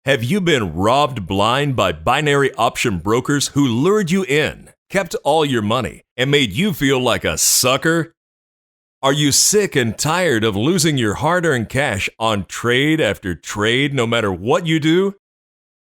Have you been robbed blind by binary option brokers who lured you in, kept all your money, and made you feel like a sucker? Are you sick and tired of losing your hard-earned cash on trade after trade no matter what you do?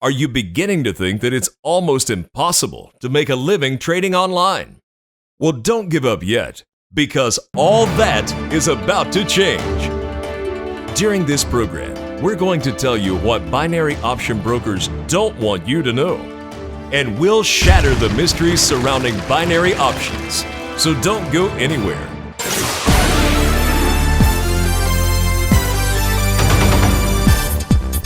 Are you beginning to think that it's almost impossible to make a living trading online? Well, don't give up yet, because all that is about to change. During this program, we're going to tell you what binary option brokers don't want you to know, and we'll shatter the mysteries surrounding binary options. So don't go anywhere.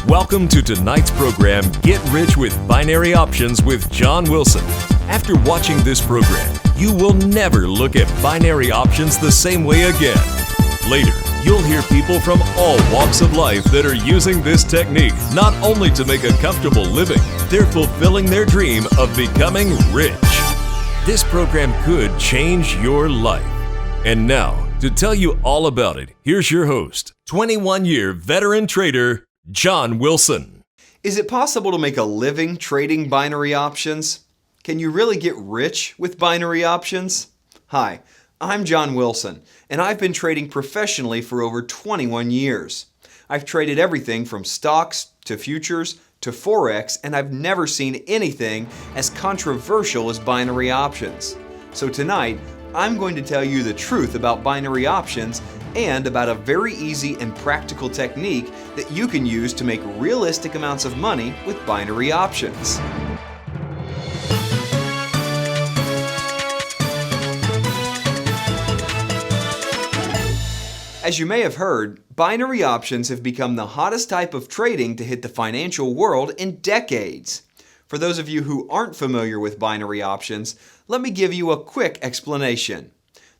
Welcome to tonight's program, Get Rich with Binary Options with John Wilson. After watching this program, you will never look at binary options the same way again. Later, you'll hear people from all walks of life that are using this technique not only to make a comfortable living, they're fulfilling their dream of becoming rich. This program could change your life. And now, to tell you all about it, here's your host, 21-year veteran trader, John Wilson. Is it possible to make a living trading binary options? Can you really get rich with binary options? Hi, I'm John Wilson, and I've been trading professionally for over 21 years. I've traded everything from stocks to futures to Forex, and I've never seen anything as controversial as binary options. So tonight, I'm going to tell you the truth about binary options and about a very easy and practical technique that you can use to make realistic amounts of money with binary options. As you may have heard, binary options have become the hottest type of trading to hit the financial world in decades. For those of you who aren't familiar with binary options, let me give you a quick explanation.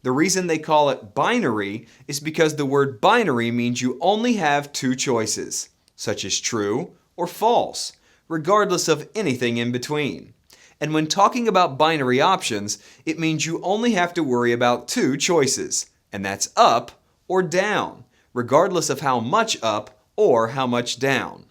The reason they call it binary is because the word binary means you only have two choices, such as true or false, regardless of anything in between. And when talking about binary options, it means you only have to worry about two choices, and that's up or down, regardless of how much up or how much down.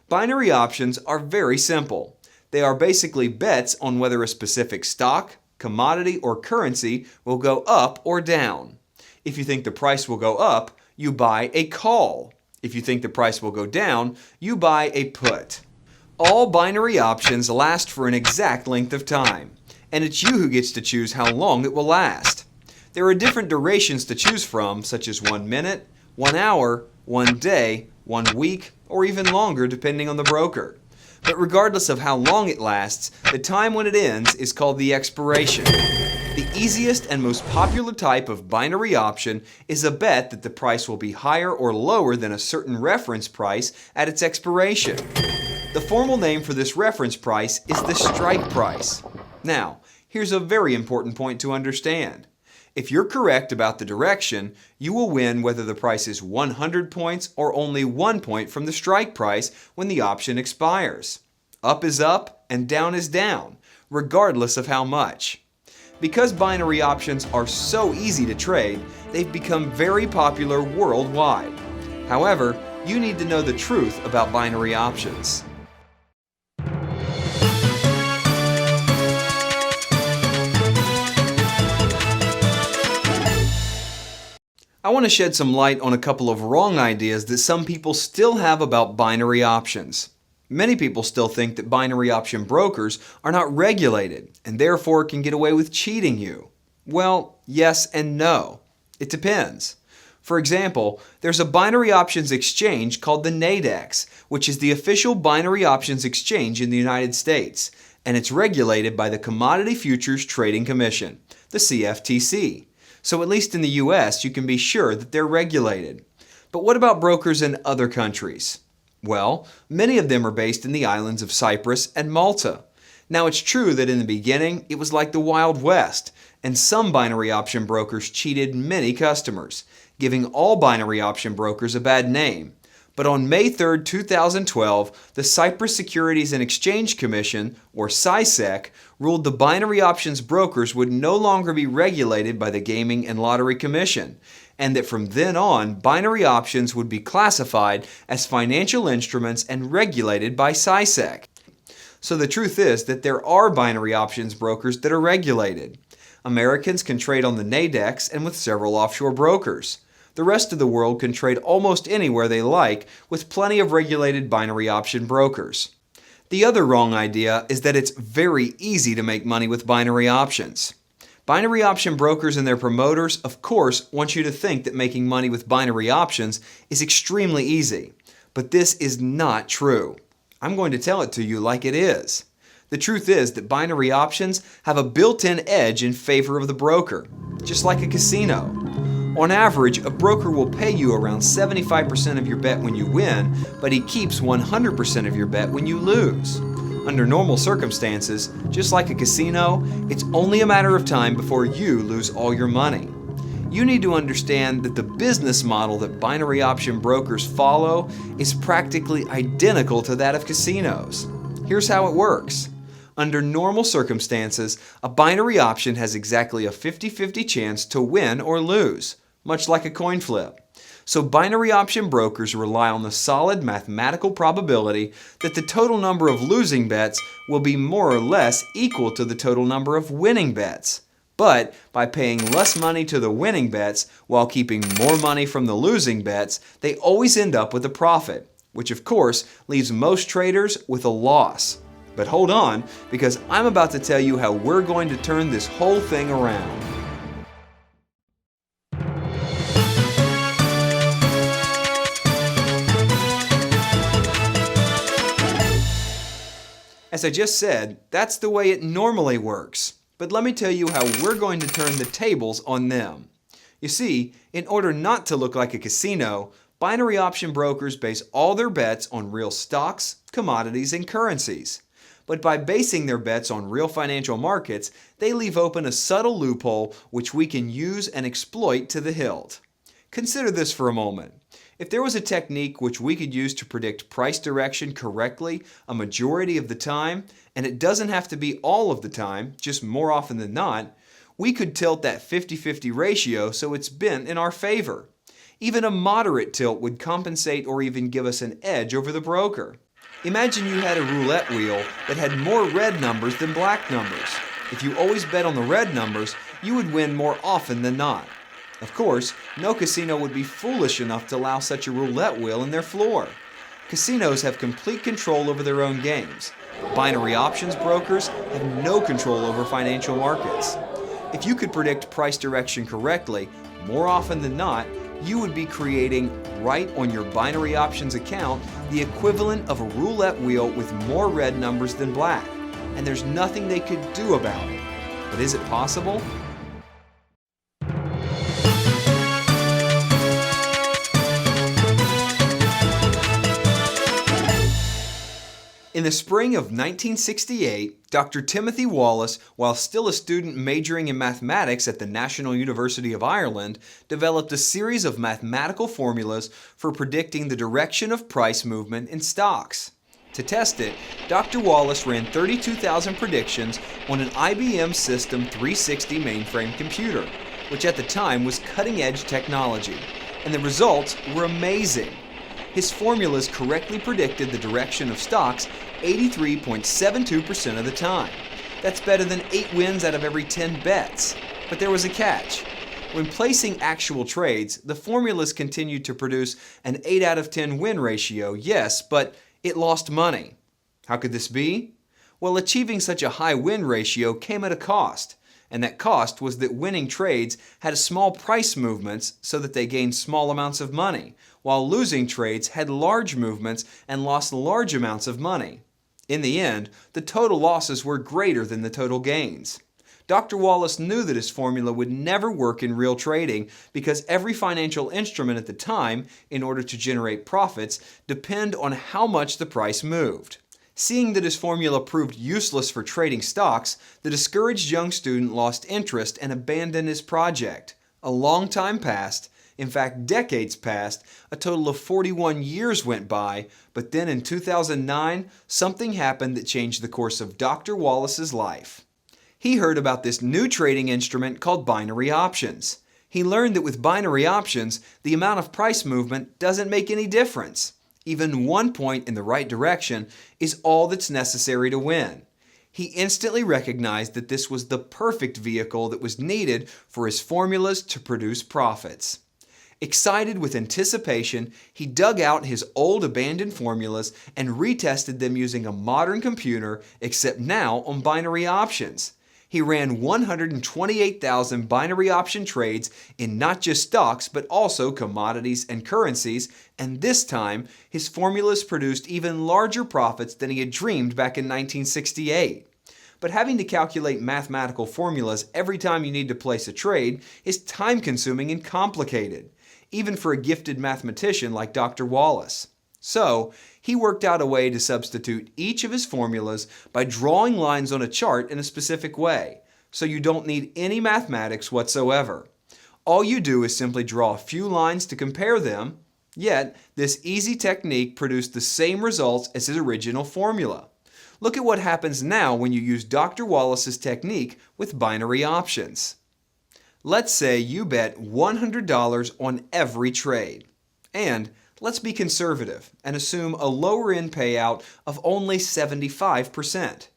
Binary options are very simple. They are basically bets on whether a specific stock, commodity, or currency will go up or down. If you think the price will go up, you buy a call. If you think the price will go down, you buy a put. All binary options last for an exact length of time, and it's you who gets to choose how long it will last. There are different durations to choose from, such as 1 minute, 1 hour, 1 day, 1 week, or even longer depending on the broker. But regardless of how long it lasts, the time when it ends is called the expiration. The easiest and most popular type of binary option is a bet that the price will be higher or lower than a certain reference price at its expiration. The formal name for this reference price is the strike price. Now, here's a very important point to understand. If you're correct about the direction, you will win whether the price is 100 points or only 1 point from the strike price when the option expires. Up is up and down is down, regardless of how much. Because binary options are so easy to trade, they've become very popular worldwide. However, you need to know the truth about binary options. I want to shed some light on a couple of wrong ideas that some people still have about binary options. Many people still think that binary option brokers are not regulated and therefore can get away with cheating you. Well, yes and no. It depends. For example, there's a binary options exchange called the NADEX, which is the official binary options exchange in the United States, and it's regulated by the Commodity Futures Trading Commission, the CFTC. So at least in the US, you can be sure that they're regulated. But what about brokers in other countries? Well, many of them are based in the islands of Cyprus and Malta. Now, it's true that in the beginning, it was like the Wild West, and some binary option brokers cheated many customers, giving all binary option brokers a bad name. But on May 3, 2012, the Cyprus Securities and Exchange Commission, or CySEC, ruled the binary options brokers would no longer be regulated by the Gaming and Lottery Commission, and that from then on, binary options would be classified as financial instruments and regulated by CySEC. So the truth is that there are binary options brokers that are regulated. Americans can trade on the NADEX and with several offshore brokers. The rest of the world can trade almost anywhere they like with plenty of regulated binary option brokers. The other wrong idea is that it's very easy to make money with binary options. Binary option brokers and their promoters, of course, want you to think that making money with binary options is extremely easy. But this is not true. I'm going to tell it to you like it is. The truth is that binary options have a built-in edge in favor of the broker, just like a casino. On average, a broker will pay you around 75% of your bet when you win, but he keeps 100% of your bet when you lose. Under normal circumstances, just like a casino, it's only a matter of time before you lose all your money. You need to understand that the business model that binary option brokers follow is practically identical to that of casinos. Here's how it works. Under normal circumstances, a binary option has exactly a 50-50 chance to win or lose, much like a coin flip. So binary option brokers rely on the solid mathematical probability that the total number of losing bets will be more or less equal to the total number of winning bets. But by paying less money to the winning bets while keeping more money from the losing bets, they always end up with a profit, which of course leaves most traders with a loss. But hold on, because I'm about to tell you how we're going to turn this whole thing around. As I just said, that's the way it normally works. But let me tell you how we're going to turn the tables on them. You see, in order not to look like a casino, binary option brokers base all their bets on real stocks, commodities, and currencies. But by basing their bets on real financial markets, they leave open a subtle loophole which we can use and exploit to the hilt. Consider this for a moment. If there was a technique which we could use to predict price direction correctly a majority of the time, and it doesn't have to be all of the time, just more often than not, we could tilt that 50-50 ratio so it's bent in our favor. Even a moderate tilt would compensate or even give us an edge over the broker. Imagine you had a roulette wheel that had more red numbers than black numbers. If you always bet on the red numbers, you would win more often than not. Of course, no casino would be foolish enough to allow such a roulette wheel in their floor. Casinos have complete control over their own games. Binary options brokers have no control over financial markets. If you could predict price direction correctly, more often than not, you would be creating, right on your binary options account, the equivalent of a roulette wheel with more red numbers than black. And there's nothing they could do about it. But is it possible? In the spring of 1968, Dr. Timothy Wallace, while still a student majoring in mathematics at the National University of Ireland, developed a series of mathematical formulas for predicting the direction of price movement in stocks. To test it, Dr. Wallace ran 32,000 predictions on an IBM System 360 mainframe computer, which at the time was cutting-edge technology, and the results were amazing. His formulas correctly predicted the direction of stocks 83.72% of the time. That's better than 8 wins out of every 10 bets. But there was a catch. When placing actual trades, the formulas continued to produce an 8 out of 10 win ratio, yes, but it lost money. How could this be? Well, achieving such a high win ratio came at a cost. And that cost was that winning trades had small price movements so that they gained small amounts of money, while losing trades had large movements and lost large amounts of money. In the end, the total losses were greater than the total gains. Dr. Wallace knew that his formula would never work in real trading because every financial instrument at the time, in order to generate profits, depend on how much the price moved. Seeing that his formula proved useless for trading stocks, the discouraged young student lost interest and abandoned his project. A long time passed. In fact, decades passed, a total of 41 years went by, but then in 2009, something happened that changed the course of Dr. Wallace's life. He heard about this new trading instrument called binary options. He learned that with binary options, the amount of price movement doesn't make any difference. Even 1 point in the right direction is all that's necessary to win. He instantly recognized that this was the perfect vehicle that was needed for his formulas to produce profits. Excited with anticipation, he dug out his old abandoned formulas and retested them using a modern computer, except now on binary options. He ran 128,000 binary option trades in not just stocks, but also commodities and currencies, and this time, his formulas produced even larger profits than he had dreamed back in 1968. But having to calculate mathematical formulas every time you need to place a trade is time-consuming and complicated, even for a gifted mathematician like Dr. Wallace. So, he worked out a way to substitute each of his formulas by drawing lines on a chart in a specific way, so you don't need any mathematics whatsoever. All you do is simply draw a few lines to compare them, yet this easy technique produced the same results as his original formula. Look at what happens now when you use Dr. Wallace's technique with binary options. Let's say you bet $100 on every trade. And let's be conservative and assume a lower end payout of only 75%.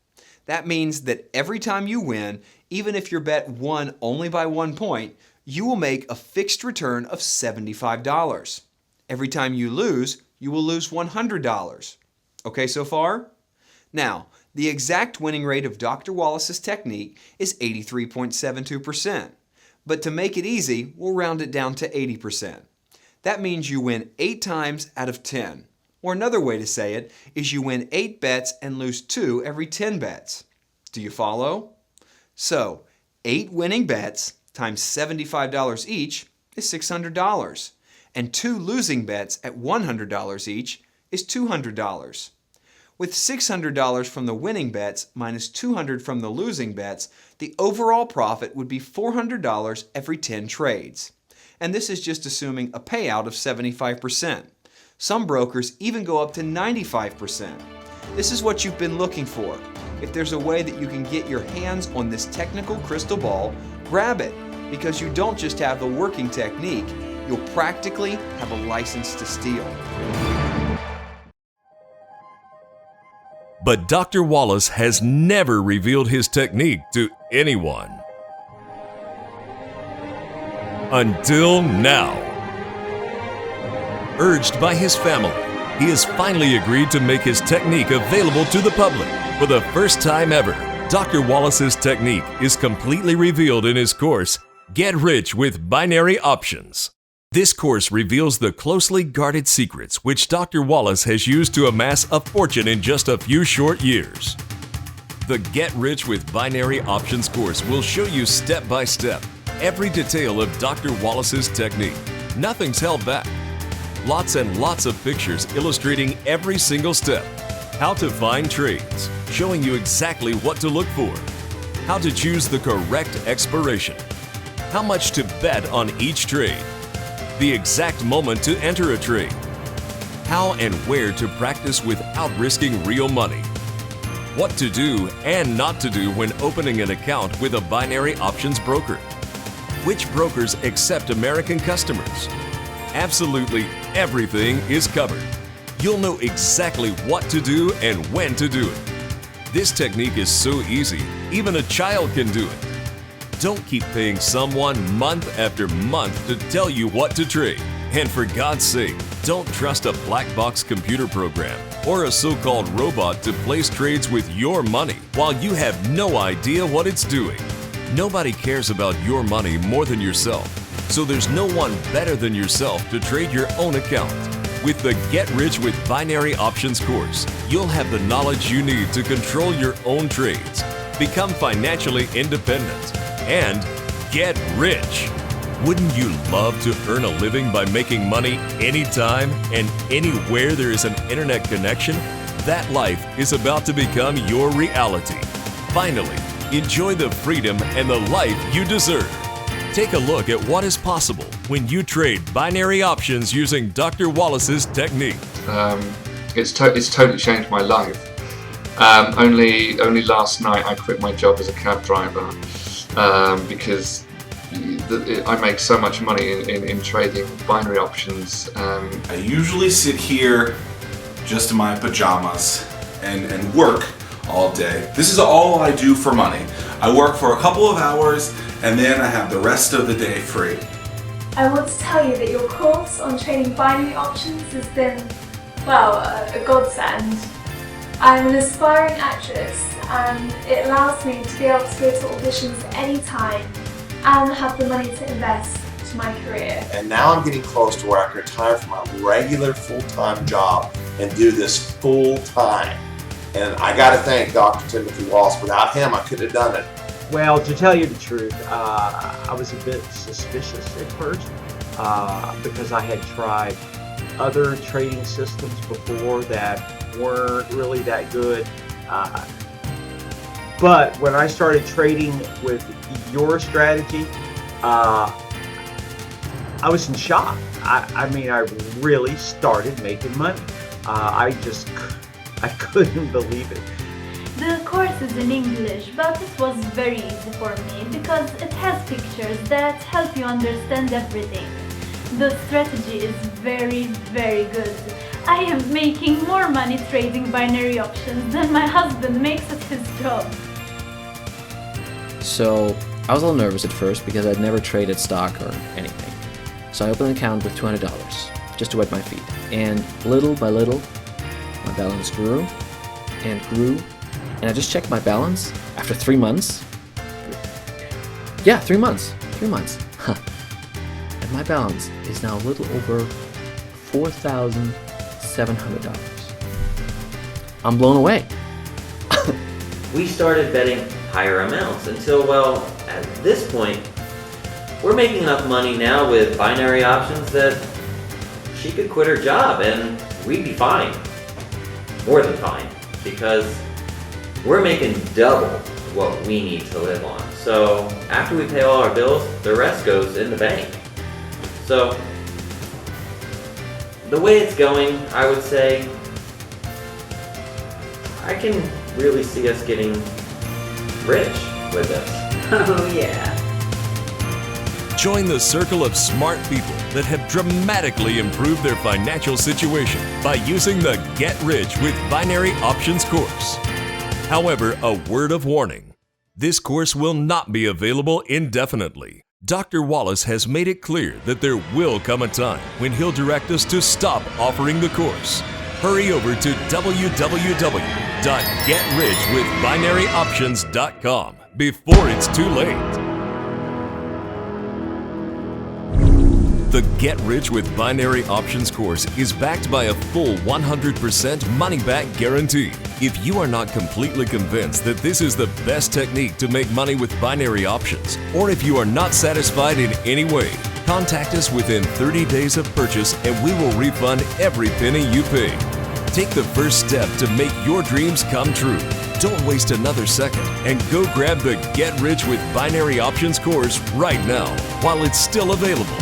That means that every time you win, even if your bet won only by 1 point, you will make a fixed return of $75. Every time you lose, you will lose $100. Okay so far? Now, the exact winning rate of Dr. Wallace's technique is 83.72%. But to make it easy, we'll round it down to 80%. That means you win 8 times out of 10. Or another way to say it is you win 8 bets and lose 2 every 10 bets. Do you follow? So, 8 winning bets times $75 each is $600. And 2 losing bets at $100 each is $200. With $600 from the winning bets minus $200 from the losing bets, the overall profit would be $400 every 10 trades. And this is just assuming a payout of 75%. Some brokers even go up to 95%. This is what you've been looking for. If there's a way that you can get your hands on this technical crystal ball, grab it, because you don't just have the working technique, you'll practically have a license to steal. But Dr. Wallace has never revealed his technique to anyone. Until now. Urged by his family, he has finally agreed to make his technique available to the public. For the first time ever, Dr. Wallace's technique is completely revealed in his course, Get Rich with Binary Options. This course reveals the closely guarded secrets which Dr. Wallace has used to amass a fortune in just a few short years. The Get Rich with Binary Options course will show you step by step every detail of Dr. Wallace's technique. Nothing's held back. Lots and lots of pictures illustrating every single step. How to find trades, showing you exactly what to look for. How to choose the correct expiration. How much to bet on each trade. The exact moment to enter a trade. How and where to practice without risking real money. What to do and not to do when opening an account with a binary options broker. Which brokers accept American customers. Absolutely everything is covered. You'll know exactly what to do and when to do it. This technique is so easy, even a child can do it. Don't keep paying someone month after month to tell you what to trade. And for God's sake, don't trust a black box computer program or a so-called robot to place trades with your money while you have no idea what it's doing. Nobody cares about your money more than yourself, so there's no one better than yourself to trade your own account. With the Get Rich with Binary Options course, you'll have the knowledge you need to control your own trades, become financially independent, and get rich. Wouldn't you love to earn a living by making money anytime and anywhere there is an internet connection? That life is about to become your reality. Finally, enjoy the freedom and the life you deserve. Take a look at what is possible when you trade binary options using Dr. Wallace's technique. It's totally changed my life. Only last night I quit my job as a cab driver because I make so much money in trading binary options. I usually sit here just in my pajamas and work all day. This is all I do for money. I work for a couple of hours and then I have the rest of the day free. I want to tell you that your course on trading binary options has been, well, a godsend. I'm an aspiring actress and it allows me to be able to go to auditions at any time and have the money to invest to my career. And now I'm getting close to where I can retire from my regular full-time job and do this full-time. And I got to thank Dr. Timothy Wallace. Without him, I couldn't have done it. Well, to tell you the truth, I was a bit suspicious at first because I had tried other trading systems before that weren't really that good. But when I started trading with your strategy, I was in shock. I mean, I really started making money. I couldn't believe it. The course is in English, but it was very easy for me because it has pictures that help you understand everything. The strategy is very, very good. I am making more money trading binary options than my husband makes at his job. So I was a little nervous at first because I'd never traded stock or anything. So I opened an account with $200 just to wet my feet. And little by little, my balance grew and grew. And I just checked my balance after 3 months. Yeah, 3 months. 3 months. Huh. And my balance is now a little over $4,700. I'm blown away. We started betting higher amounts until, well, at this point, we're making enough money now with binary options that she could quit her job and we'd be fine. More than fine, because we're making double what we need to live on. So after we pay all our bills, the rest goes in the bank. So the way it's going, I would say, I can really see us getting rich with this. Oh yeah. Join the circle of smart people that have dramatically improved their financial situation by using the Get Rich with Binary Options course. However, a word of warning. This course will not be available indefinitely. Dr. Wallace has made it clear that there will come a time when he'll direct us to stop offering the course. Hurry over to www.getrichwithbinaryoptions.com before it's too late. The Get Rich with Binary Options course is backed by a full 100% money-back guarantee. If you are not completely convinced that this is the best technique to make money with binary options, or if you are not satisfied in any way, contact us within 30 days of purchase and we will refund every penny you pay. Take the first step to make your dreams come true. Don't waste another second and go grab the Get Rich with Binary Options course right now while it's still available.